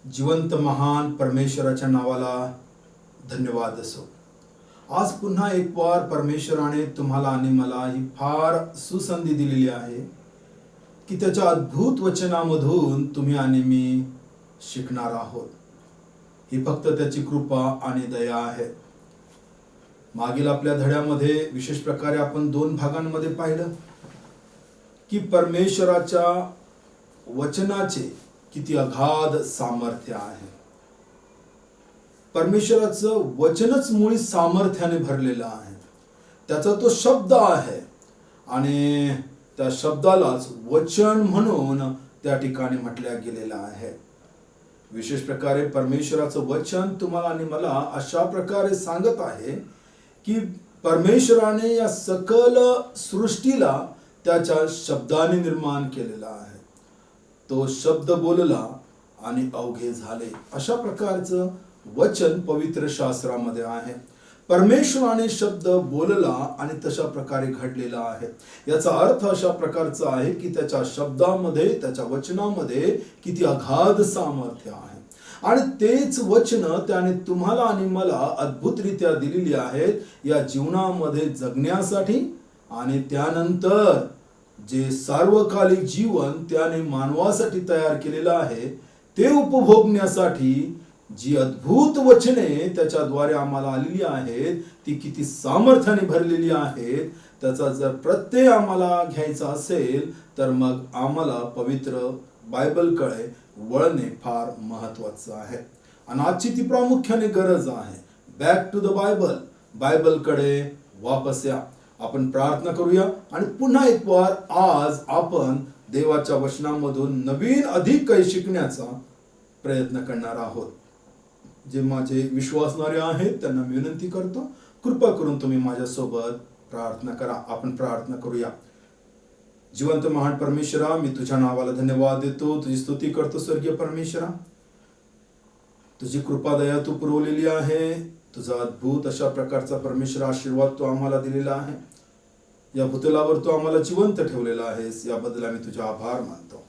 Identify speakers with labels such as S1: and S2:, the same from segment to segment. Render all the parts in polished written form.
S1: जिवंत महान परमेश्वराच्या नावाला धन्यवाद असो. आज पुन्हा एक वार परमेश्वराने तुम्हाला आणि मला ही फार सुसंधी दिलेली आहे की त्याच्या अद्भुत वचनामधून तुम्ही आणि मी शिकणार आहोत. ही फक्त त्याची कृपा आणि दया आहे. मागील आपल्या धड्यामध्ये विशेष प्रकारे आपण 2 भागांमध्ये पाहिलं की परमेश्वराच्या वचनाचे किती अगाध सामर्थ्य आहे. परमेश्वराचं वचनच मुळी सामर्थ्याने भरलेलं आहे. त्याचा तो शब्द आहे आणि त्या शब्दालाच वचन म्हणून त्या ठिकाणी म्हटल्या गेलेलं आहे. विशेष प्रकारे परमेश्वराचं वचन तुम्हाला आणि मला अशा प्रकारे सांगत आहे की परमेश्वराने या सकल सृष्टीला त्याच्या शब्दाने निर्माण केलेला आहे. तो शब्द बोलला आणि अवघे झाले. अशा प्रकारचं वचन पवित्र शास्त्रामध्ये आहे. परमेश्वराने शब्द बोलला आणि तशा प्रकारे घडलेला आहे. याचा अर्थ अशा प्रकारचा आहे की त्याच्या शब्दामध्ये, त्याच्या वचनामध्ये किती अगाध सामर्थ्य आहे. आणि तेच वचन त्याने तुम्हाला आणि मला अद्भुतरित्या दिलेली आहेत या जीवनामध्ये जगण्यासाठी आणि त्यानंतर जे सार्वकालिक जीवन त्याने मानवासाठी तयार केलेलं आहे ते उपभोगण्यासाठी जी अद्भुत वचने त्याच्याद्वारे आम्हाला आलेली आहेत ती किती सामर्थ्याने भरलेली आहेत. त्याचा जर प्रत्यय आम्हाला घ्यायचा असेल तर मग आम्हाला पवित्र बायबलकडे वळणे फार महत्वाचं आहे. आणि आजची ती प्रामुख्याने गरज आहे. बॅक टू द बायबल, बायबलकडे वापस या. आपण प्रार्थना करूया आणि पुन्हा एक वार आज आपण देवाच्या वचनामधून नवीन अधिक काही शिकण्याचा प्रयत्न करणार आहोत. जे माझे विश्वासणारे आहेत त्यांना मी विनंती करतो, कृपा करून तुम्ही माझ्यासोबत प्रार्थना करा. आपण प्रार्थना करूया. जिवंत महान परमेश्वरा, मी तुझ्या नावाला धन्यवाद देतो, तुझी स्तुती करतो. स्वर्गीय परमेश्वरा, तुझी कृपा दया तू पुरवलेली आहे. तुझा अद्भुत अशा प्रकारचा परमेश्वर आशीर्वाद तो आम्हाला दिलेला आहे. या भूतलावर तू आम्हाला जिवंत ठेवलेला आहेस, याबद्दल आम्ही तुझे आभार मानतो.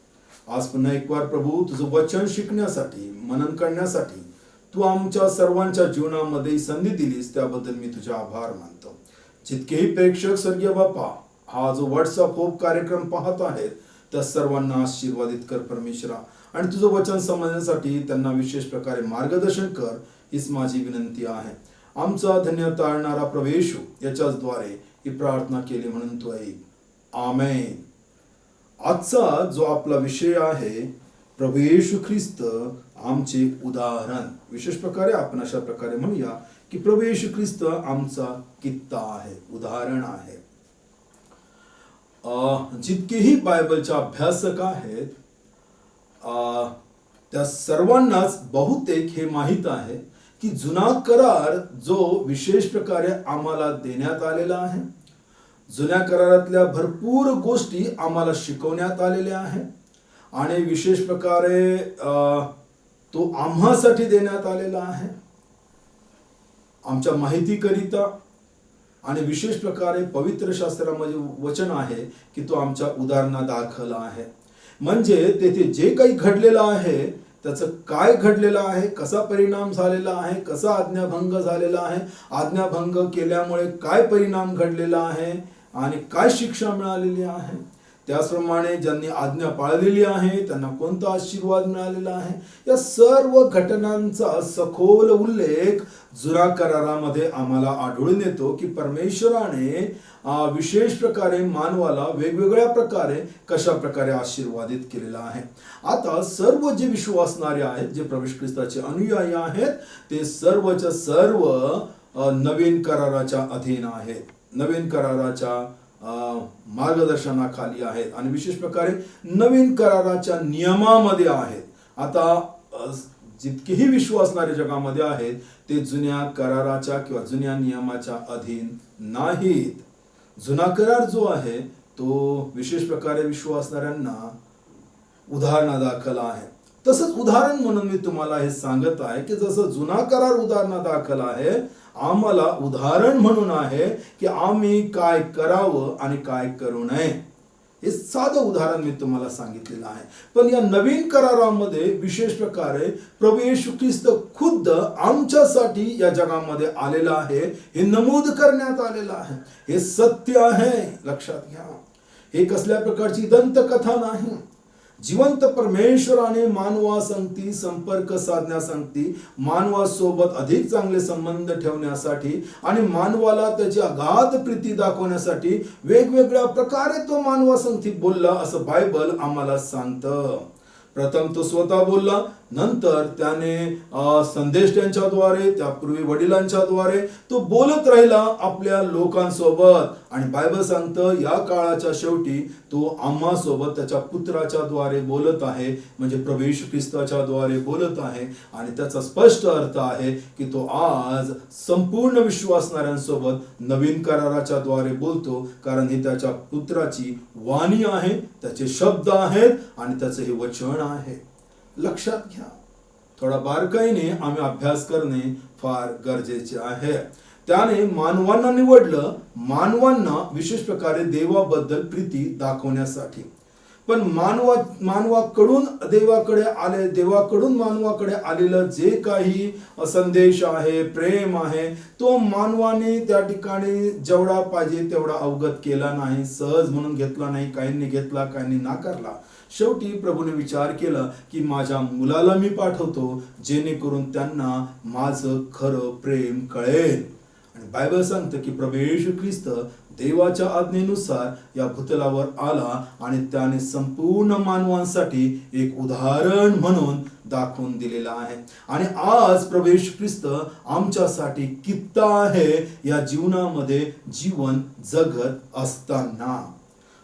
S1: आज पुन्हा एक वार प्रभू तुझं वचन शिकण्यासाठी, मनन करण्यासाठी तू आमच्या सर्वांच्या जीवनामध्ये संधी दिलीस, त्याबद्दल मी तुझे आभार मानतो. जितकेही प्रेक्षक स्वर्गीय बापा हा जो व्हॉट्सअप होप कार्यक्रम पाहत आहेत त्या सर्वांना आशीर्वादित कर परमेश्वरा. आणि तुझं वचन समजण्यासाठी त्यांना विशेष प्रकारे मार्गदर्शन कर, हीच माझी विनंती आहे. आमचा धन्य ताळणारा प्रवेश याच्याच द्वारे ही प्रार्थना केली म्हणून तू ऐक. आमेन. आजचा जो आपला विषय आहे प्रभू येशू ख्रिस्त आमचे उदाहरण. विशेष प्रकारे आपण अशा प्रकारे म्हणूया की प्रभू येशू ख्रिस्त आमचा कित्ता आहे, उदाहरण आहे. जितकेही बायबलचे अभ्यासक आहेत त्या सर्वांनाच बहुतेक हे माहीत आहे की जुना करार जो विशेष प्रकारे आम्हाला देण्यात आलेला आहे, जुन्या करारातल्या भरपूर गोष्टी आम्हाला शिकवण्यात आलेल्या आहे आणि विशेष प्रकारे तो आम्हासाठी देण्यात आलेला आहे आमच्या माहितीकरिता. आणि विशेष प्रकारे पवित्र शास्त्रामध्ये वचन आहे की तो आमच्या उदाहरणादाखल आहे. म्हणजे तेथे जे काही घडलेलं आहे त्याचं काय घडलेलं आहे, कसा परिणाम झालेला आहे, कसा आज्ञाभंग झालेला आहे, आज्ञाभंग केल्यामुळे काय परिणाम घडलेला आहे आणि काय शिक्षा मिळालेली आहे, त्याचप्रमाणे ज्यांनी आज्ञा पाळलेली आहे त्यांना कोणता आशीर्वाद मिळालेला आहे, या सर्व घटनांचा सखोल उल्लेख जुना करारामध्ये आम्हाला आढळून येतो की परमेश्वराने विशेष प्रकारे मानवाला वेगवेगळ्या प्रकारे कशा प्रकारे आशीर्वादित केलेला आहे. आता सर्व जे विश्वासणारे आहेत, जे प्रभू ख्रिस्ताचे अनुयायी आहेत, ते सर्वच्या सर्व नवीन कराराच्या अधीन आहेत, नवीन कराराच्या मार्गदर्शनाखाली आहेत आणि विशेष प्रकारे नवीन कराराच्या नियमामध्ये आहेत. आता जितकेही विश्वासणारे जगामध्ये आहेत ते जुन्या कराराच्या किंवा जुन्या नियमाच्या अधीन नाहीत. जुना करार जो आहे तो विशेष प्रकारे विश्वासणाऱ्यांना उदाहरणादाखल आहे. तसंच उदाहरण म्हणून मी तुम्हाला हे सांगत आहे की जसं जुना करार उदाहरणादाखल आहे, आम्हाला उदाहरण म्हणून आहे की आम्ही काय करावं आणि काय करू नये. हे साधं उदाहरण मी तुम्हाला सांगितलेलं आहे. पण या नवीन करारामध्ये विशेष प्रकारे प्रभू येशू ख्रिस्त खुद्द आमच्यासाठी या जगामध्ये आलेला आहे, हे नमूद करण्यात आलेलं आहे. हे सत्य आहे, लक्षात घ्या. हे कसल्या प्रकारची दंतकथा नाही. जिवंत परमेश्वराने मानवासंगती संपर्क साधण्यासाठी, मानवासोबत अधिक चांगले संबंध ठेवण्यासाठी आणि मानवाला त्याची अगाध प्रीती दाखवण्यासाठी वेगवेगळ्या प्रकारे तो मानवासंगती बोलला, असं बायबल आम्हाला सांगतं. प्रथम तो स्वतः बोलला, नंतर त्याने संदेष्ट्यांच्याद्वारे, त्यापूर्वी वडिलांच्याद्वारे तो बोलत राहिला आपल्या लोकांसोबत. आणि बायबल सांगतं या काळाच्या शेवटी तो आम्हासोबत त्याच्या पुत्राच्या द्वारे बोलत आहे, म्हणजे प्रभू येशू ख्रिस्ताच्या द्वारे बोलत आहे. आणि त्याचा स्पष्ट अर्थ आहे की तो आज संपूर्ण विश्वासणाऱ्यांसोबत नवीन कराराच्या द्वारे बोलतो, कारण ही त्याच्या पुत्राची वाणी आहे, त्याचे शब्द आहेत आणि त्याचे हे वचन आहे. लक्षात घ्या. थोडा बारकाईने आम्ही अभ्यास करणे फार गरजेचे आहे. त्याने मानवांना निवडलं, मानवांना विशेष प्रकारे देवाबद्दल प्रीती दाखवण्यासाठी. पण मानवाकडून देवाकडून मानवाकडे आलेलं जे काही संदेश आहे, प्रेम आहे, तो मानवाने त्या ठिकाणी जेवढा पाहिजे तेवढा अवगत केला नाही, सहज म्हणून घेतला नाही. काहींनी घेतला, काहींनी नाकारला. शेवटी प्रभूने विचार केला की माझ्या मुलाला मी पाठवतो, जेणेकरून त्यांना माझं खरं प्रेम कळेल. आणि बायबल सांगतं की प्रभू येशू ख्रिस्त देवाच्या आज्ञेनुसार या भूतलावर आला आणि त्याने संपूर्ण मानवांसाठी एक उदाहरण म्हणून दाखवून दिलेला आहे. आणि आज प्रभू येशू ख्रिस्त आमच्यासाठी कित्ता आहे या जीवनामध्ये जीवन जगत असताना.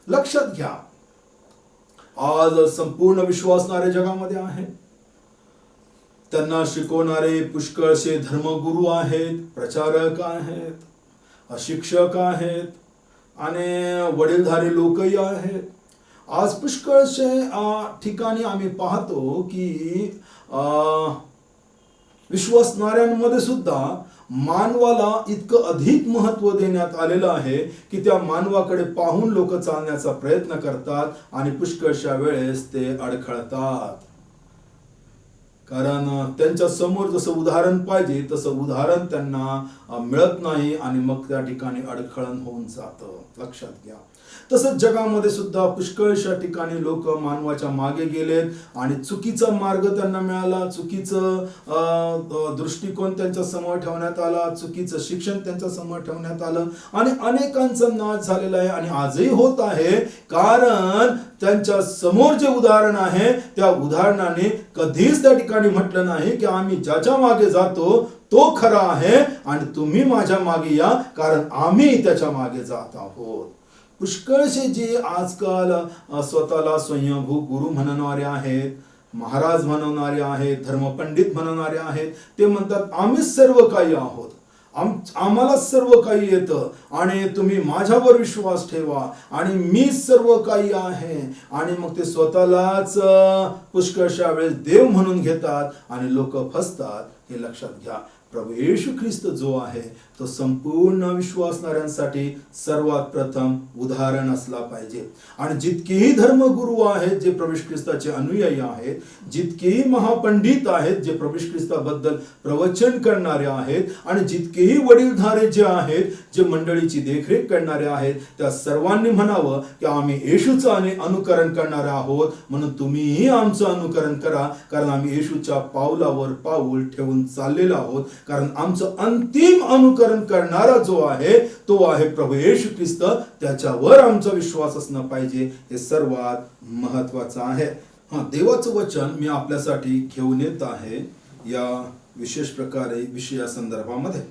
S1: लक्षात घ्या, आज संपूर्ण विश्वासणारे जगामध्ये आहे. त्यांना शिकवणारे पुष्कळसे धर्मगुरू आहेत, प्रचारक आहेत, शिक्षक आहेत आणि वडीलधारी लोकही आहेत. आज पुष्कळसे ठिकाणी आम्ही पाहतो की विश्वासणाऱ्यांमध्ये सुद्धा मानवाला इतकं अधिक महत्व देण्यात आलेलं आहे की त्या मानवाकडे पाहून लोक चालण्याचा प्रयत्न करतात आणि पुष्कळशा वेळेस ते अडखळतात. कारण त्यांच्या समोर जसं उदाहरण पाहिजे तसं उदाहरण त्यांना मिळत नाही आणि मग त्या ठिकाणी अडखळण होऊन जातं. लक्षात घ्या. तसंच जगामध्ये सुद्धा पुष्कळशा ठिकाणी लोक मानवाच्या मागे गेलेत आणि चुकीचा मार्ग त्यांना मिळाला, चुकीचं दृष्टिकोन त्यांच्या समोर ठेवण्यात आला, चुकीचं शिक्षण त्यांच्या समोर ठेवण्यात आलं आणि अनेकांचा नाश झालेला आहे आणि आजही होत आहे. कारण त्यांच्या समोर जे उदाहरण आहे त्या उदाहरणाने कधीच त्या ठिकाणी म्हटलं नाही की आम्ही ज्याच्या मागे जातो तो खरा आहे आणि तुम्ही माझ्या मागे या, कारण आम्ही त्याच्या मागे जात आहोत. पुष्कळसे जे आजकाल स्वतःला स्वयंभू गुरु म्हणणारे आहेत, महाराज म्हणणारे आहेत, धर्मपंडित म्हणणारे आहेत, ते म्हणतात आम्हीच सर्व काही आहोत, आम्हाला सर्व काही येतं आणि तुम्ही माझ्यावर विश्वास ठेवा आणि मी सर्व काही आहे. आणि मग ते स्वतःलाच पुष्कळशा वेळेस देव म्हणून घेतात आणि लोक फसतात. हे लक्षात घ्या. प्रभू येशू ख्रिस्त जो आहे तो संपूर्ण विश्वासणाऱ्यांसाठी सर्वात प्रथम उदाहरण असला पाहिजे. आणि जितकेही धर्मगुरू आहेत जे प्रभू ख्रिस्ताचे अनुयायी आहेत, जितकेही महापंडित आहेत जे प्रभू ख्रिस्ताबद्दल प्रवचन करणारे आहेत आणि जितकेही वडीलधारे जे आहेत जे मंडळीची देखरेख करणारे आहेत, त्या सर्वांनी म्हणावं की आम्ही येशूचं अनुकरण करणारे आहोत, म्हणून तुम्हीही आमचं अनुकरण करा, कारण आम्ही येशूच्या पावलावर पाऊल ठेवून चाललेलो आहोत. कारण आमचं अंतिम अनुकरण करणारा जो आहे तो आहे प्रभू येशू ख्रिस्त. त्याच्यावर आमचा विश्वास असणं पाहिजे. हे सर्वात महत्वाचं आहे. देवाचं वचन मी आपल्यासाठी घेऊन येत आहे या विशेष प्रकारे विषया संदर्भामध्ये.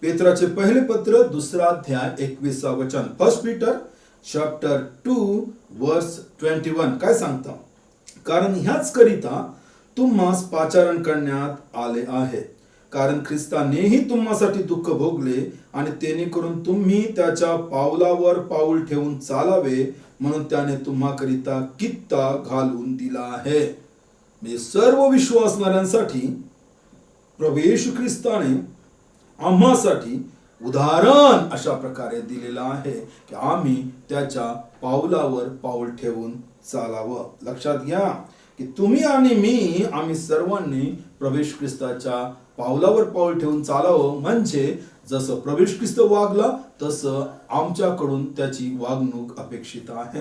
S1: पेत्राचे पहिले पत्र 2 अध्याय 21 वचन. 1 पीटर चॅप्टर 2 वर्स 21 काय सांगतं? कारण ह्याच करिता तुम्हास पाचारण करण्यात आले आहे, कारण ख्रिस्तानेही तुम्हासाठी दुःख भोगले आणि तेने करून तुम्ही त्याच्या पावलावर पाऊल ठेवून चालावे, म्हणून त्याने तुम्हाकरिता कित्ता घालून दिला आहे. म्हणजे सर्व विश्वासणाऱ्यांसाठी प्रभू येशू ख्रिस्ताने आम्हासाठी उदाहरण अशा प्रकारे दिलेलं आहे की आम्ही त्याच्या पाऊलावर पाऊल ठेवून चालावं. लक्षात घ्या की तुम्ही आणि मी आम्ही सर्वांनी प्रभू ख्रिस्ताच्या पावलावर पाऊल ठेवून चालावं. म्हणजे जसं प्रभू ख्रिस्त वागला तसं आमच्याकडून त्याची वागणूक अपेक्षित आहे.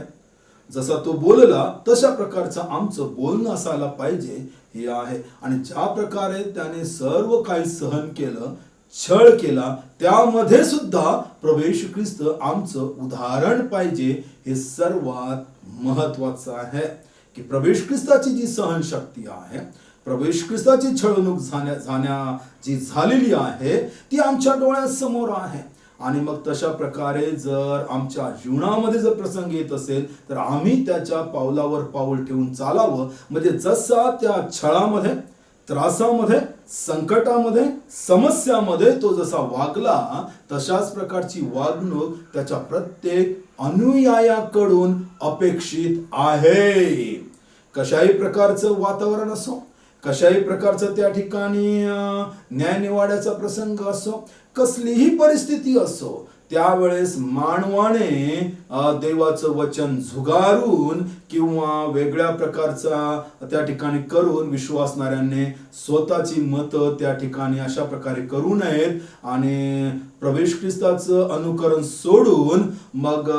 S1: जसा तो बोलला तशा प्रकारचं आमचं बोलणं असायला पाहिजे हे आहे. आणि ज्या प्रकारे त्याने सर्व काही सहन केलं, छळ केला, त्यामध्ये सुद्धा प्रभू येशू ख्रिस्त आमचं उदाहरण पाहिजे. हे सर्वात महत्वाचं आहे की प्रभू येशू ख्रिस्ताची जी सहनशक्ती आहे, प्रभू येशू ख्रिस्ताची छळवणूक जी झालेली आहे ती आमच्या डोळ्यासमोर आहे. आणि मग तशा प्रकारे जर आमच्या जीवनामध्ये जर प्रसंग येत असेल तर आम्ही त्याच्या पावलावर पाऊल ठेवून चालावं. म्हणजे जसा त्या छळामध्ये, त्रासामध्ये, संकटामध्ये, समस्यामध्ये तो जसा वागला तशाच प्रकारची वागणूक त्याच्या प्रत्येक अनुयायाकडून अपेक्षित आहे. कशाही प्रकारचं वातावरण असो, कशाही प्रकारचं त्या ठिकाणी न्यायनिवाड्याचा प्रसंग असो, कसलीही परिस्थिती असो, त्यावेळेस मानवाने देवाचं वचन झुगारून किंवा वेगळ्या प्रकारचा त्या ठिकाणी करून विश्वासणाऱ्यांनी स्वतःची मतं त्या ठिकाणी अशा प्रकारे करू नयेत आणि प्रभू ख्रिस्ताचं अनुकरण सोडून मग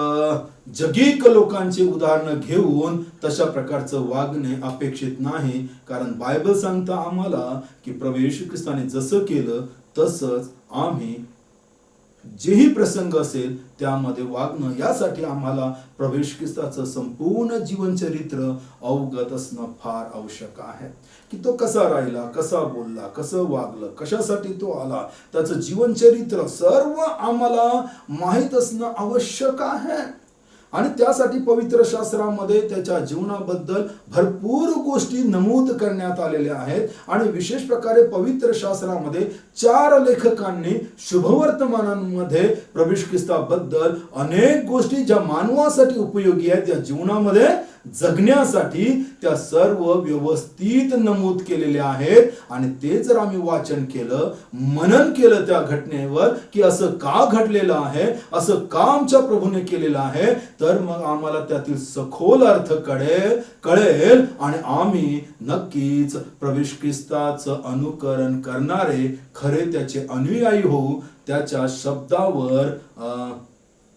S1: जगिक लोकांची उदाहरणं घेऊन तशा प्रकारचं वागणे अपेक्षित नाही. कारण बायबल सांगता आम्हाला की प्रभू येशू ख्रिस्ताने जसं केलं तसंच आम्ही जेही प्रसंग असेल त्यामध्ये वागणं. यासाठी आम्हाला प्रभू येशू ख्रिस्ताचं संपूर्ण जीवनचरित्र अवगत असणं फार आवश्यक आहे की तो कसा राहिला, कसा बोलला, कसं वागलं, कशासाठी तो आला, त्याचं जीवनचरित्र सर्व आम्हाला माहीत असणं आवश्यक आहे. आणि त्यासाठी पवित्र शास्त्रामध्ये त्याच्या जीवनाबद्दल भरपूर गोष्टी नमूद करण्यात आलेल्या आहेत. आणि विशेष प्रकारे पवित्र शास्त्रामध्ये 4 लेखकांनी शुभवर्तमानांमध्ये प्रभू ख्रिस्ताबद्दल अनेक गोष्टी ज्या मानवासाठी उपयोगी आहेत, त्या जीवनामध्ये जगण्यासाठी त्या सर्व व्यवस्थित नमूद केलेल्या आहेत. आणि ते जर आम्ही वाचन केलं, मनन केलं त्या घटनेवर की असं का घडलेलं आहे, असं का आमच्या प्रभूने केलेलं आहे, तर मग आम्हाला त्यातील सखोल अर्थ कळेल आणि आम्ही नक्कीच प्रभू ख्रिस्ताचं अनुकरण करणारे खरे त्याचे अनुयायी होऊ. त्याच्या शब्दावर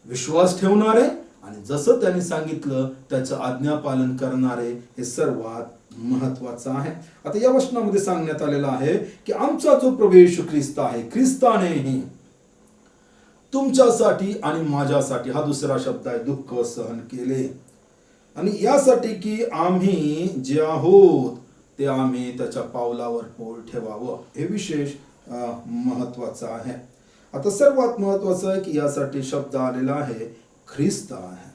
S1: विश्वास ठेवणारे आणि जसं त्यांनी सांगितलं त्याचं आज्ञापालन करणारे हे सर्वात महत्वाचं आहे. आता या वचनामध्ये सांगण्यात आलेलं आहे की आमचा जो प्रभू येशू ख्रिस्त आहे, ख्रिस्तानेही तुमच्यासाठी आणि माझ्यासाठी, हा दुसरा शब्द आहे, दुःख सहन केले. आणि यासाठी की आम्ही जे आहोत ते आम्ही त्याच्या पावलावर पाऊल ठेवावं. हे विशेष महत्वाचं आहे. आता सर्वात महत्वाचं आहे की यासाठी शब्द आलेला आहे ख्रिस्त आहे.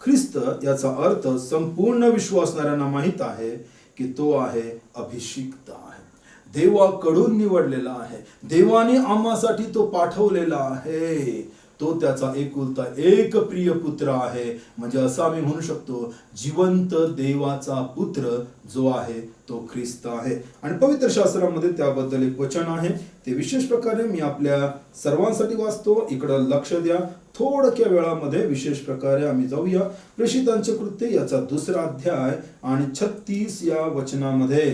S1: ख्रिस्त याचा अर्थ संपूर्ण विश्वासणाऱ्यांना माहित आहे की तो आहे अभिषिक्त आहे, देवाकडून निवडलेला आहे, देवाने आम्हासाठी तो पाठवलेला आहे. तो त्याचा एकुलता एक प्रिय पुत्र आहे. म्हणजे असं आम्ही म्हणू शकतो जिवंत देवाचा पुत्र जो आहे तो ख्रिस्त आहे. आणि पवित्र शास्त्रामध्ये त्याबद्दल एक वचन आहे, ते विशेष प्रकारे मी आपल्या सर्वांसाठी वाचतो. इकडं लक्ष द्या. थोडक्या वेळामध्ये विशेष प्रकारे आम्ही जाऊया प्रेषितांचे कृत्य याचा 2रा अध्याय आणि 36 या वचनामध्ये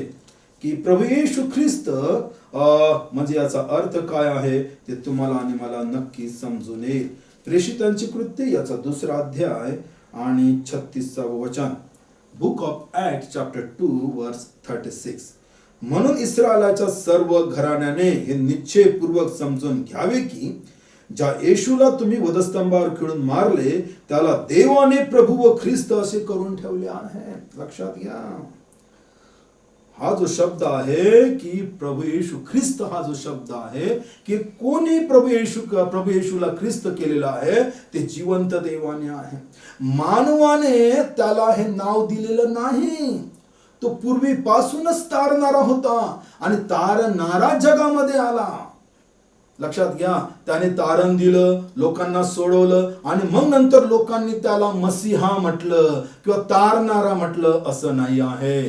S1: की प्रभू येशू ख्रिस्त म्हणजे याचा अर्थ काय आहे ते तुम्हाला आणि मला नक्की समजून येईल. प्रेषितांची कृत्य याचा 2रा अध्याय आणि 36वे वचन. बुक ऑफ ऍक्ट चॅप्टर 2 वर्स 36. म्हणून इस्रायलाच्या सर्व घराण्याने हे निश्चयपूर्वक समजून घ्यावे की ज्या येशूला तुम्ही वधस्तंभावर खिळून मारले त्याला देवाने प्रभू व ख्रिस्त असे करून ठेवले आहे. लक्षात घ्या, हा जो शब्द आहे की प्रभू येशू ख्रिस्त, हा जो शब्द आहे की कोणी प्रभू येशूला ख्रिस्त केलेला आहे ते जिवंत देवाने आहे. मानवाने त्याला हे नाव दिलेलं नाही. तो पूर्वीपासूनच तारणारा होता आणि तारणारा जगामध्ये आला. लक्षात घ्या, त्याने तारण दिलं, लोकांना सोडवलं आणि मग नंतर लोकांनी त्याला मसीहा म्हटलं किंवा तारणारा म्हटलं असं नाही आहे.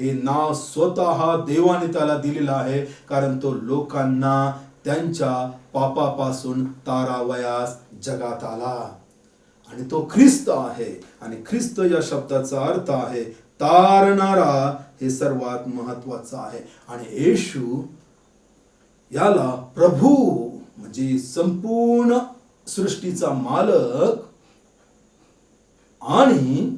S1: हे नाव स्वतः देवाने त्याला दिलेलं आहे कारण तो लोकांना त्यांच्या पापापासून तारावयास जगात आला. आणि तो ख्रिस्त आहे. आणि ख्रिस्त या शब्दाचा अर्थ आहे तारणारा. हे सर्वात महत्वाचं आहे. आणि येशू याला प्रभू म्हणजे संपूर्ण सृष्टीचा मालक आणि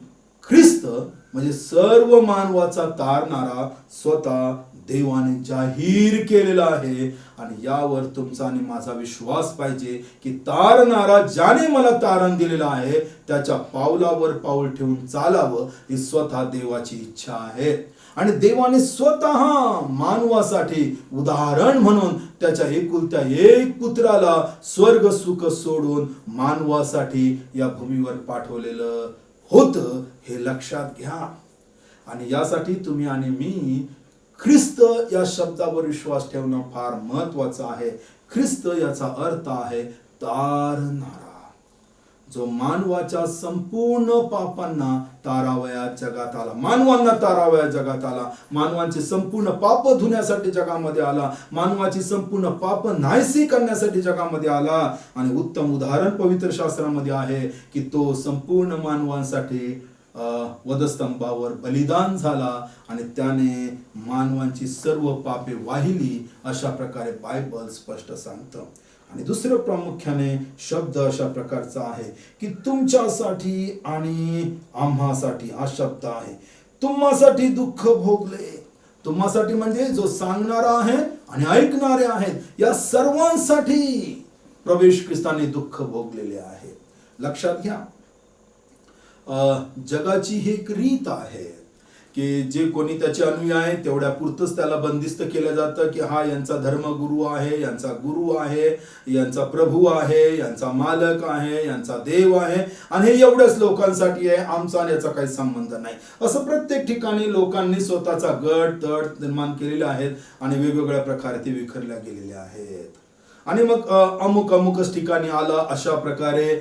S1: ख्रिस्त म्हणजे सर्व मानवाचा तारणारा स्वतः देवाने जाहीर केलेला आहे. आणि यावर तुमचा आणि माझा विश्वास पाहिजे की तारणारा ज्याने मला तारण दिलेला आहे त्याच्या पावलावर पाऊल ठेवून चालावं ही स्वतः देवाची इच्छा आहे. आणि देवाने स्वतः मानवासाठी उदाहरण म्हणून त्याच्या एकुलत्या एक पुत्राला स्वर्ग सुख सोडून मानवासाठी या भूमीवर पाठवलेलं होतं हे लक्षात घ्या. आणि यासाठी तुम्ही आणि मी ख्रिस्त या शब्दावर विश्वास ठेवणं फार महत्वाचं आहे. ख्रिस्त याचा अर्थ आहे तारणारा, जो मानवाच्या संपूर्ण पापांना तारावयात जगात आला. मानवांना तारावयात जगात आला. मानवांचे संपूर्ण पाप धुण्यासाठी जगामध्ये आला. मानवाची संपूर्ण पाप नाहीसी करण्यासाठी जगामध्ये आला. आणि उत्तम उदाहरण पवित्र शास्त्रामध्ये आहे की तो संपूर्ण मानवांसाठी वधस्तंभावर बलिदान झाला आणि त्याने मानवांची सर्व पापे वाहिली. अशा प्रकारे बायबल स्पष्ट सांगतं. आणि दुसरं प्रामुख्याने शब्द अशा प्रकारचा आहे की तुमच्यासाठी आणि आम्हासाठी. हा शब्द आहे तुम्हासाठी दुःख भोगले. तुम्हासाठी म्हणजे जो सांगणारा आहे आणि ऐकणारे आहेत या सर्वांसाठी प्रवेश ख्रिस्ताने दुःख भोगलेले आहे. लक्षात घ्या, जगाची ही एक रीत आहे की जे कोणी त्याचे अनुयायी आहे तेवढ्या पुरतच त्याला बंदिस्त केलं जातं की हा यांचा धर्मगुरू आहे, यांचा गुरु आहे, यांचा प्रभू आहे, यांचा मालक आहे, यांचा देव आहे आणि हे एवढ्याच लोकांसाठी आहे, आमचा आणि याचा काही संबंध नाही. असं प्रत्येक ठिकाणी लोकांनी स्वतःचा गट तट निर्माण केलेले आहेत आणि वेगवेगळ्या प्रकारे ते विखरल्या गेलेल्या आहेत. आणि मग अमुक अमुकच ठिकाणी आला अशा प्रकारे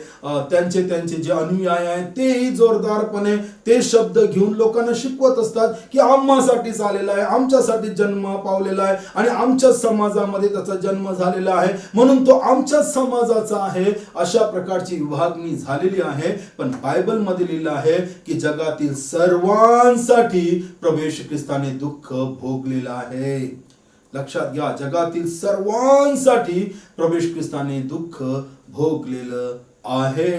S1: त्यांचे जे अनुयायी आहेत तेही जोरदारपणे ते शब्द घेऊन लोकांना शिकवत असतात की आम्हासाठीच आलेला आहे, आमच्यासाठी जन्म पावलेला आहे आणि आमच्याच समाजामध्ये त्याचा जन्म झालेला आहे म्हणून तो आमच्याच समाजाचा आहे. अशा प्रकारची विभागणी झालेली आहे. पण बायबल मध्ये लिहिलं आहे की जगातील सर्वांसाठी प्रवेश ख्रिस्ताने दुःख भोगलेलं आहे. लक्षात घ्या, जगातील सर्वांसाठी प्रवेश ख्रिस्ताने दुःख भोगलेलं आहे.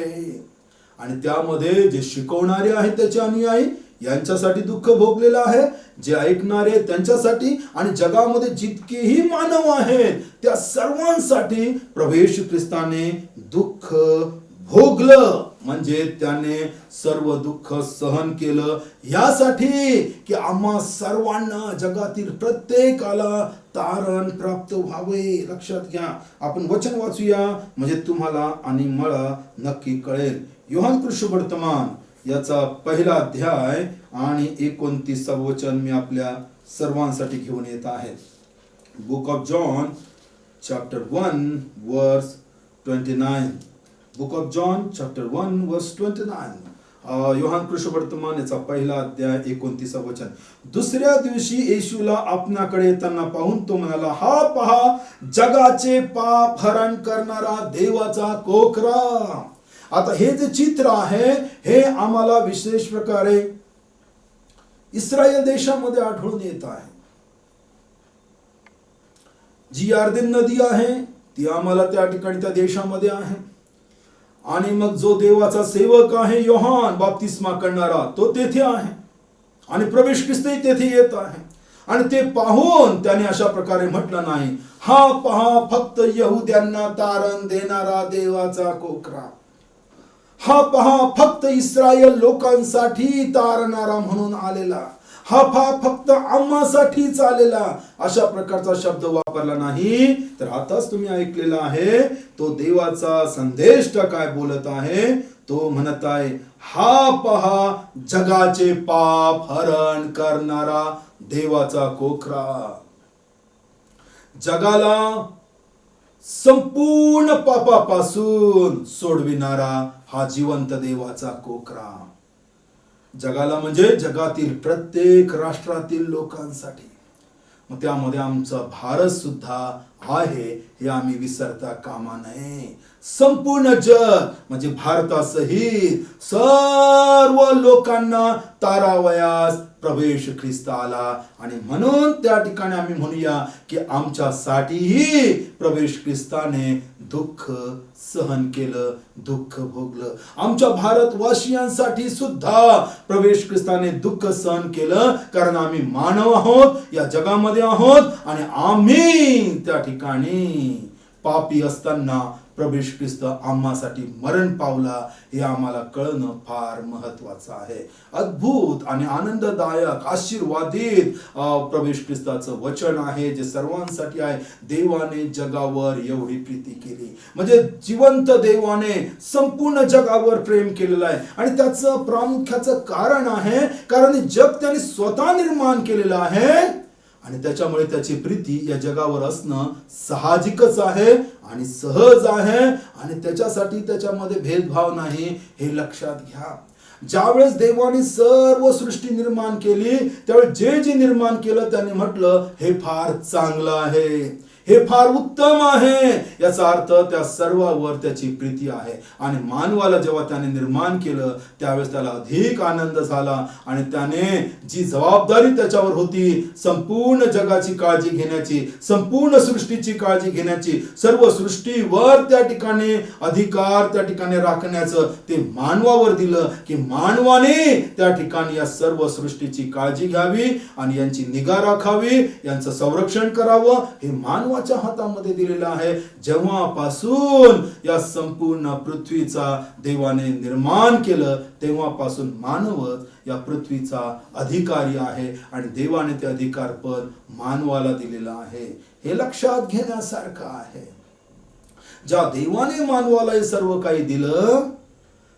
S1: आणि त्यामध्ये जे शिकवणारे आहेत त्याचे अनुयायी यांच्यासाठी दुःख भोगलेलं आहे, जे ऐकणारे त्यांच्यासाठी आणि जगामध्ये जितकेही मानव आहेत त्या सर्वांसाठी प्रवेश ख्रिस्ताने दुःख भोगलं. म्हणजे त्याने सर्व दुःख सहन केलं यासाठी की आम्हा सर्वांना जगातील प्रत्येकाला तारण प्राप्त व्हावे. लक्षात घ्या, आपण वचन वाचूया म्हणजे तुम्हाला आणि मला नक्की कळेल. योहान सुवर्तमान याचा पहिला अध्याय आणि 29 वचन मी आपल्या सर्वांसाठी घेऊन येत आहे. बुक ऑफ जॉन चॅप्टर 1 वर्स 29. बुक ऑफ जॉन चॅप्टर 1 वर्स 29. योहान सुवर्तमान याचा पहिला अध्याय 29 वचन. दुसऱ्या दिवशी येशूला आपणाकडे येताना पाहून तो म्हणाला, हा पहा जगाचे पाप हरण करणारा देवाचा कोकरा. आता हे जे चित्र आहे हे आम्हाला विशेष प्रकारे इस्रायल देशामध्ये आढळून येत आहे. जी यर्दन नदी आहे ती आम्हाला त्या ठिकाणी त्या देशामध्ये आहे. आणि मग जो देवाचा सेवक आहे योहान बाप्तिस्मा करणारा तो तेथे आहे आणि प्रवेश ख्रिस्तही तेथे येत आहे. आणि ते पाहून त्याने अशा प्रकारे म्हटलं नाही, हा पहा फक्त यहुद्यांना तारण देणारा देवाचा कोकरा. हा पहा फक्त इस्रायल लोकांसाठी तारणारा म्हणून आलेला. हा फक्त आम्हासाठीच आलेला. अशा प्रकारचा शब्द वापरला नाही. तर आताच तुम्ही ऐकलेला आहे तो देवाचा संदेश काय बोलत आहे. तो म्हणत आहे, हा पहा जगाचे पाप हरण करणारा देवाचा कोकरा. जगाला संपूर्ण पापापासून सोडविणारा हा जिवंत देवाचा कोकरा. जगाला म्हणजे जगातील प्रत्येक राष्ट्रातील लोकांसाठी. मग त्यामध्ये आमचा भारत सुद्धा आहे हे आम्ही विसरता कामा नये. संपूर्ण जग म्हणजे भारतासहित सर्व लोकांना तारावयास प्रवेश ख्रिस्त आला आणि म्हणून त्या ठिकाणी आम्ही म्हणूया की आमच्यासाठीही प्रवेश ख्रिस्ताने दुःख सहन केलं, दुःख भोगलं. आमच्या भारतवासियांसाठी सुद्धा प्रवेश ख्रिस्ताने दुःख सहन केलं, कारण आम्ही मानव आहोत, या जगामध्ये आहोत आणि आम्ही त्या ठिकाणी पापी असताना प्रवेश ख्रिस्त आम्हासाठी मरण पावला हे आम्हाला कळणं फार महत्वाचं आहे. अद्भुत आणि आनंददायक आशीर्वादित प्रवेश ख्रिस्ताचं वचन आहे जे सर्वांसाठी आहे. देवाने जगावर एवढी प्रीती केली, म्हणजे जिवंत देवाने संपूर्ण जगावर प्रेम केलेलं आहे आणि त्याचं प्रामुख्याचं कारण आहे कारण जग त्याने स्वतः निर्माण केलेलं आहे आणि त्याच्यामुळे त्याची प्रीती या जगावर असणं साहजिकच आहे आणि सहज आहे आणि त्याच्यासाठी त्याच्यामध्ये भेदभाव नाही हे लक्षात घ्या. ज्यावेळेस देवाने सर्व सृष्टी निर्माण केली त्यावेळेस जे निर्माण केलं त्याने म्हटलं हे फार चांगलं आहे, हे फार उत्तम आहे. याचा अर्थ त्या सर्वावर त्याची प्रीती आहे आणि मानवाला जेव्हा त्याने निर्माण केलं त्यावेळेस त्याला अधिक आनंद झाला आणि त्याने जी जबाबदारी त्याच्यावर होती संपूर्ण जगाची काळजी घेण्याची, संपूर्ण सृष्टीची काळजी घेण्याची, सर्व सृष्टीवर त्या ठिकाणी अधिकार त्या ठिकाणी राखण्याचं ते मानवावर दिलं की मानवाने त्या ठिकाणी या सर्व सृष्टीची काळजी घ्यावी आणि यांची निगा राखावी, यांचं संरक्षण करावं हे मानवाच्या हातामध्ये दिलेलं आहे. जेव्हापासून या संपूर्ण पृथ्वीचा देवाने निर्माण केलं तेव्हापासून मानवच या पृथ्वीचा अधिकारी आहे आणि देवाने ते अधिकार पद मानवाला दिलेलं आहे. हे लक्षात घेण्यासारखं आहे. ज्या देवाने मानवाला हे सर्व काही दिलं,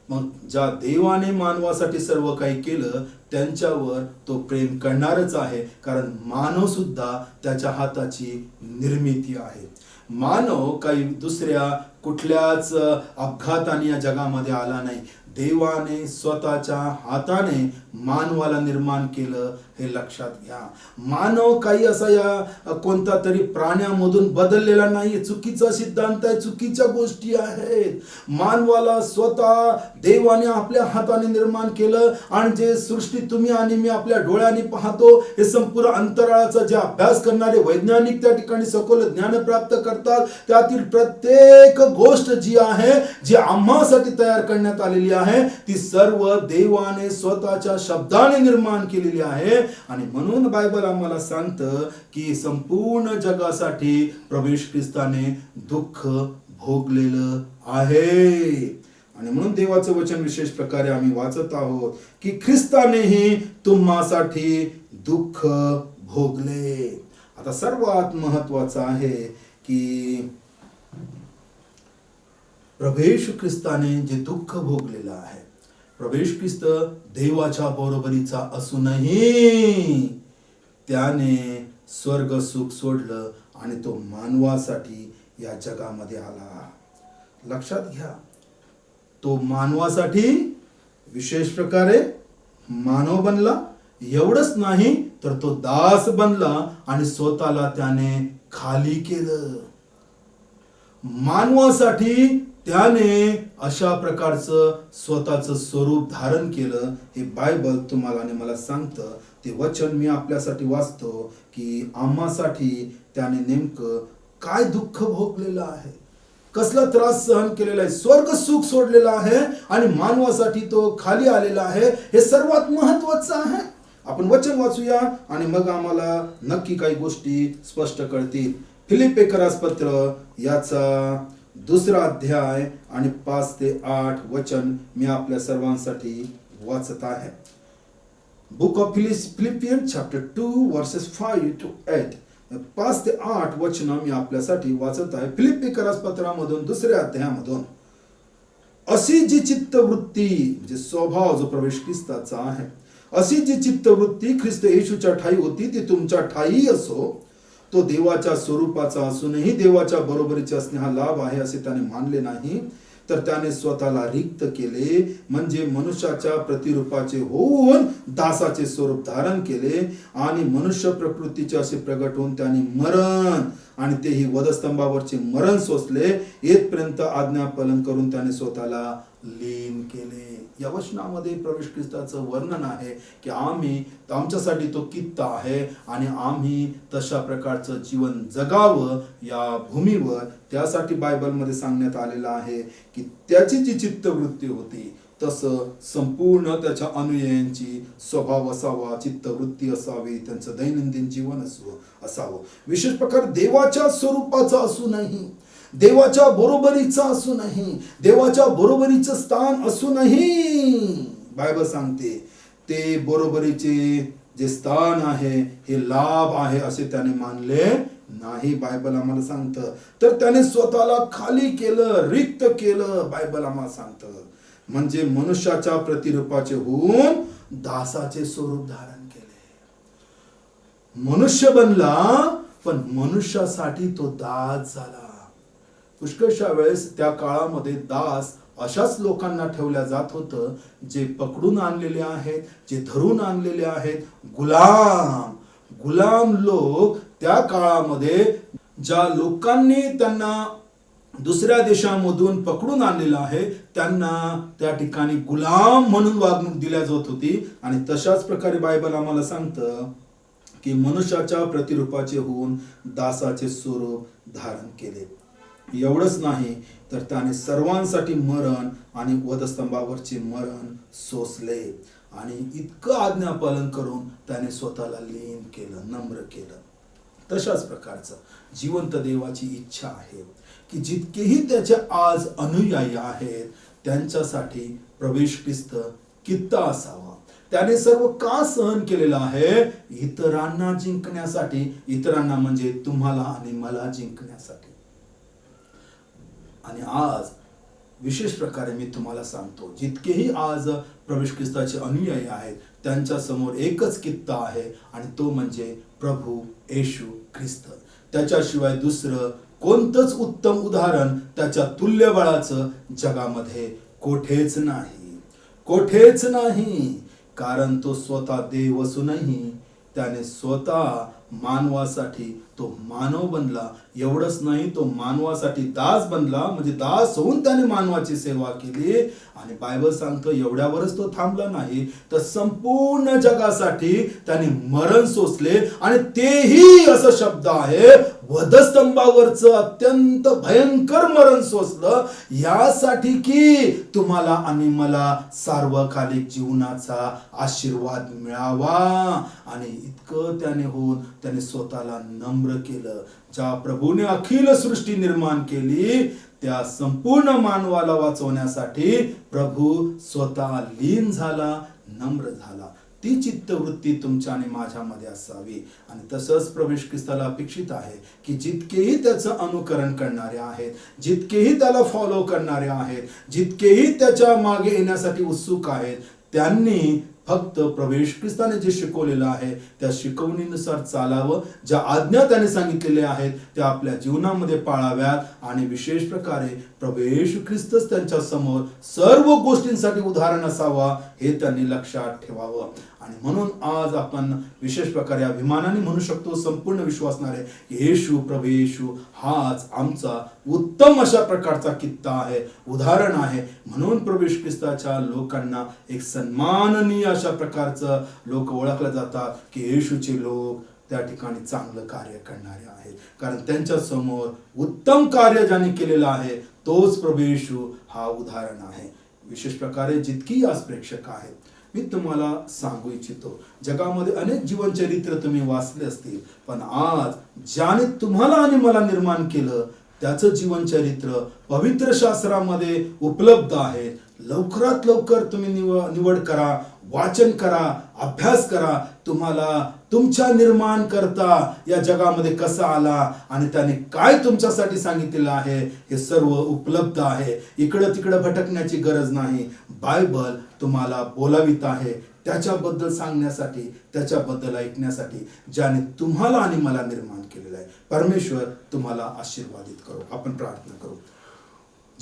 S1: मग ज्या देवाने मानवासाठी सर्व काही केलं त्यांच्यावर तो प्रेम करणारच आहे, कारण मानव सुद्धा त्याच्या हाताची निर्मिती आहे. मानव काही दुसऱ्या कुठल्याच अपघाताने या जगामध्ये आला नाही. देवाने स्वतःच्या हाताने मानवाला निर्माण केलं हे लक्षात घ्या. मानव काही असा या कोणता तरी प्राण्यामधून बदललेला नाही. चुकीचा सिद्धांत आहे, चुकीच्या गोष्टी आहेत. मानवाला स्वतः देवाने आपल्या हाताने निर्माण केलं आणि जे सृष्टी तुम्ही आणि मी आपल्या डोळ्यांनी पाहतो हे संपूर्ण अंतराळाचा जे अभ्यास करणारे वैज्ञानिक त्या ठिकाणी सखोल ज्ञान प्राप्त करतात त्यातील प्रत्येक गोष्ट जी आहे जी आम्हासाठी तयार करण्यात आलेली आहे ती सर्व देवाने स्वतःच्या शब्दाने निर्माण केलेली आहे. आणि म्हणून बायबल आम्हाला सांगतं की संपूर्ण जगासाठी प्रवेश ख्रिस्ताने दुःख भोगलेलं आहे. आणि म्हणून देवाचं वचन विशेष प्रकारे आम्ही वाचत आहोत की ख्रिस्तानेही तुम्हासाठी दुःख भोगले. आता सर्वात महत्वाचं आहे की प्रवेश ख्रिस्ताने जे दुःख भोगलेलं आहे, प्रवेश ख्रिस्त देवाच्या बरोबरीचा असूनही त्याने स्वर्ग सुख सोडलं आणि तो मानवासाठी या जगामध्ये आला. लक्षात घ्या, तो मानवासाठी विशेष प्रकारे मानव बनला. एवढंच नाही तर तो दास बनला आणि स्वतःला त्याने खाली केलं. मानवासाठी त्याने अशा प्रकारचं स्वतःचं स्वरूप धारण केलं. हे बायबल तुम्हाला आणि मला सांगतं. ते वचन मी आपल्यासाठी वाचतो की आम्हासाठी त्याने नेमकं काय दुःख भोगलेलं आहे, कसला त्रास सहन केलेला आहे, स्वर्ग सुख सोडलेला आहे आणि मानवासाठी तो खाली आलेला आहे. हे सर्वात महत्वाचं आहे. आपण वचन वाचूया आणि मग आम्हाला नक्की काही गोष्टी स्पष्ट कळतील. फिलिप्पीकरास पत्र याचा 2 अध्याय आणि 5 ते 8 वचन मी आपल्या सर्वांसाठी वाचत आहे. Book of Philippians chapter 2 verses 5 to 8. 5 ते 8 वचन मी आपल्यासाठी वाचत आहे. फिलिप्पीकरास पत्रामधून 2 अध्यायामधून. अशी जी चित्तवृत्ती म्हणजे स्वभाव जो प्रवेश ख्रिस्ताचा आहे, अशी जी चित्तवृत्ती ख्रिस्त येशूच्या ठाई होती ती तुमच्या ठाई असो. तो देवाच्या स्वरूपाचा असूनही देवाच्या बरोबरीचे असणे हा लाभ आहे असे त्याने मानले नाही, तर त्याने स्वतःला रिक्त केले, म्हणजे मनुष्याच्या प्रतिरूपाचे होऊन दासाचे स्वरूप धारण केले आणि मनुष्य प्रकृतीचे असे प्रगट होऊन त्याने मरण आणि तेही वधस्तंभावरचे मरण सोसले, येथपर्यंत आज्ञापालन करून त्याने स्वतःला लीन केले. या वचनामध्ये प्रभू ख्रिस्ताचं वर्णन आहे की आमच्यासाठी तो कित्ता आहे आणि आम्ही तशा प्रकारचं जीवन जगावं या भूमीवर. त्यासाठी बायबलमध्ये सांगण्यात आलेलं आहे की त्याची जी चित्तवृत्ती होती तसं संपूर्ण त्याच्या अनुयायांची स्वभाव असावा, चित्तवृत्ती असावी, त्यांचं दैनंदिन जीवन असावं. विशेष प्रकार देवाच्या स्वरूपाचा असूनही, देवाच्या बरोबरीचा असूनही, देवाच्या बरोबरीचं स्थान असूनही बायबल सांगते ते बरोबरीचे जे स्थान आहे हे लाभ आहे असे त्याने मानले नाही. बायबल आम्हाला सांगतं तर त्याने स्वतःला खाली केलं, रिक्त केलं. बायबल आम्हाला सांगतं म्हणजे मनुष्याच्या प्रतिरूपाचे होऊन दासाचे स्वरूप धारण केले. मनुष्य बनला पण मनुष्यासाठी तो दास झाला. पुष्कळशा वेळेस त्या काळामध्ये दास अशाच लोकांना ठेवल्या जात होतं जे पकडून आणलेले आहेत, जे धरून आणलेले आहेत. गुलाम लोक त्या काळामध्ये ज्या लोकांनी त्यांना दुसऱ्या देशामधून पकडून आणलेलं आहे त्यांना त्या ठिकाणी गुलाम म्हणून वागणूक दिल्या जात होती. आणि तशाच प्रकारे बायबल आम्हाला सांगतं की मनुष्याच्या प्रतिरूपाचे होऊन दासाचे स्वरूप धारण केले. एवढंच नाही तर त्याने सर्वांसाठी मरण आणि वधस्तंभावरचे मरण सोसले आणि इतकं आज्ञापालन करून त्याने स्वतःला लीन केलं, नम्र केलं. तशाच प्रकारचं जिवंत देवाची इच्छा आहे की जितकेही त्याचे आज अनुयायी आहेत त्यांच्यासाठी प्रभू ख्रिस्त कित्ता असावा. त्याने सर्व का सहन केलेलं आहे? इतरांना जिंकण्यासाठी, इतरांना म्हणजे तुम्हाला आणि मला जिंकण्यासाठी. आणि आज विशेष प्रकारे मी तुम्हाला सांगतो जितकेही आज प्रभू ख्रिस्ताचे अनुयायी आहेत त्यांच्या समोर एकच कित्ता आहे आणि तो म्हणजे प्रभू येशू ख्रिस्त. त्याच्याशिवाय दुसरं कोणतंच उत्तम उदाहरण त्याच्या तुल्यबळाचं जगामध्ये कोठेच नाही, कोठेच नाही. कारण तो स्वतः देव असूनही त्याने स्वतः मानवासाठी तो मानव बनला. एवढंच नाही, तो मानवासाठी दास बनला, म्हणजे दास होऊन त्याने मानवाची सेवा केली. आणि बायबल सांगतो एवढ्यावरच तो थांबला नाही तर संपूर्ण जगासाठी त्याने मरण सोसले. आणि तेही असं शब्द आहे वधस्तंभावरचं अत्यंत भयंकर मरण सोसलं यासाठी की तुम्हाला आणि मला सार्वकालिक जीवनाचा आशीर्वाद मिळावा. आणि इतकं त्याने होऊन त्याने स्वतःला नम्र केलं. ज्या प्रभूने अखिल सृष्टी निर्माण केली त्या संपूर्ण मानवाला वाचवण्यासाठी प्रभू स्वतः लीन झाला, नम्र झाला. ती चित्तवृत्ती तुमच्या आणि माझ्यामध्ये असावी. आणि तसंच प्रभू ख्रिस्ताला अपेक्षित आहे की जितकेही त्याचं अनुकरण करणारे आहेत, जितकेही त्याला फॉलो करणारे आहेत, जितकेही त्याच्या मागे येण्यासाठी उत्सुक आहेत त्यांनी फक्त प्रभू ख्रिस्ताने जे शिकवलेलं आहे त्या शिकवणीनुसार चालावं. ज्या आज्ञा त्याने सांगितलेल्या आहेत त्या आपल्या जीवनामध्ये पाळाव्यात. आणि विशेष प्रकारे प्रभू येशू ख्रिस्तच त्यांच्या समोर सर्व गोष्टींसाठी उदाहरण असावा हे त्यांनी लक्षात ठेवावं. आणि म्हणून आज आपण विशेष प्रकारे अभिमानाने म्हणू शकतो संपूर्ण विश्वासणारे येशू, प्रभू येशू हाच आमचा उत्तम अशा प्रकारचा कित्ता आहे, उदाहरण आहे. म्हणून प्रभू ख्रिस्ताच्या लोकांना एक सन्माननीय अशा प्रकारचं लोक ओळखले जातात की येशूचे लोक त्या ठिकाणी चांगलं कार्य करणारे आहेत. कारण त्यांच्या समोर उत्तम कार्य ज्याने केलेलं आहे तोच प्रभू येशू हा उदाहरण आहे. विशेष प्रकारे जितकी आज प्रेक्षक आहेत मी तुम्हाला सांगू इच्छितो जगामध्ये अनेक जीवनचरित्र तुम्ही वाचले असतील पण आज ज्याने तुम्हाला आणि मला निर्माण केलं त्याचं जीवनचरित्र पवित्र शास्त्रामध्ये उपलब्ध आहे. लवकरात लवकर तुम्ही निवड करा, वाचन करा, अभ्यास करा. तुम्हाला तुमच्या निर्माण करता या जगामध्ये कसा आला आणि त्याने काय तुमच्यासाठी सांगितलेलं आहे हे सर्व उपलब्ध आहे. इकडं तिकडं भटकण्याची गरज नाही. बायबल तुम्हाला बोलावित आहे त्याच्याबद्दल सांगण्यासाठी, त्याच्याबद्दल ऐकण्यासाठी ज्याने तुम्हाला आणि मला निर्माण केलेलं आहे. परमेश्वर तुम्हाला आशीर्वादित करो. आपण प्रार्थना करू.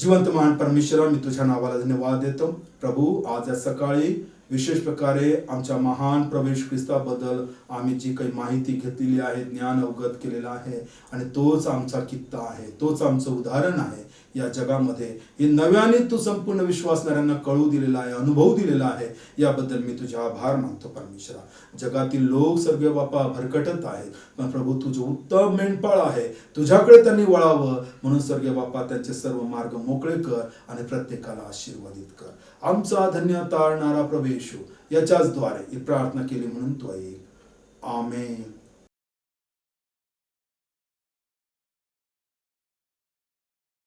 S1: जिवंत महान परमेश्वरा, मी तुझ्या नावाला धन्यवाद देतो प्रभू. आज या सकाळी विशेष प्रकारे आमच्या महान प्रवेश ख्रिस्ताबद्दल आम्ही जी काही माहिती घेतलेली आहे, ज्ञान अवगत केलेलं आहे, आणि तोच आमचा कित्ता आहे, तोच आमचं उदाहरण आहे या जगामध्ये. हे नव्याने तू संपूर्ण विश्वासणाऱ्यांना कळू दिलेला आहे, अनुभव दिलेला आहे. याबद्दल मी तुझे आभार मानतो परमेश्वरा. जगातील लोक स्वर्गीय बापा भरकटत आहेत, पण प्रभू तुझे उत्तम मेंढपाळ आहे, तुझ्याकडे त्यांनी वळावं. म्हणून स्वर्गीय बापा त्यांचे सर्व मार्ग मोकळे कर आणि प्रत्येकाला आशीर्वादित कर. आमचा धन्य तारणारा प्रभू येशू याच्याच द्वारे ही प्रार्थना केली म्हणून तो ऐक. आमेन.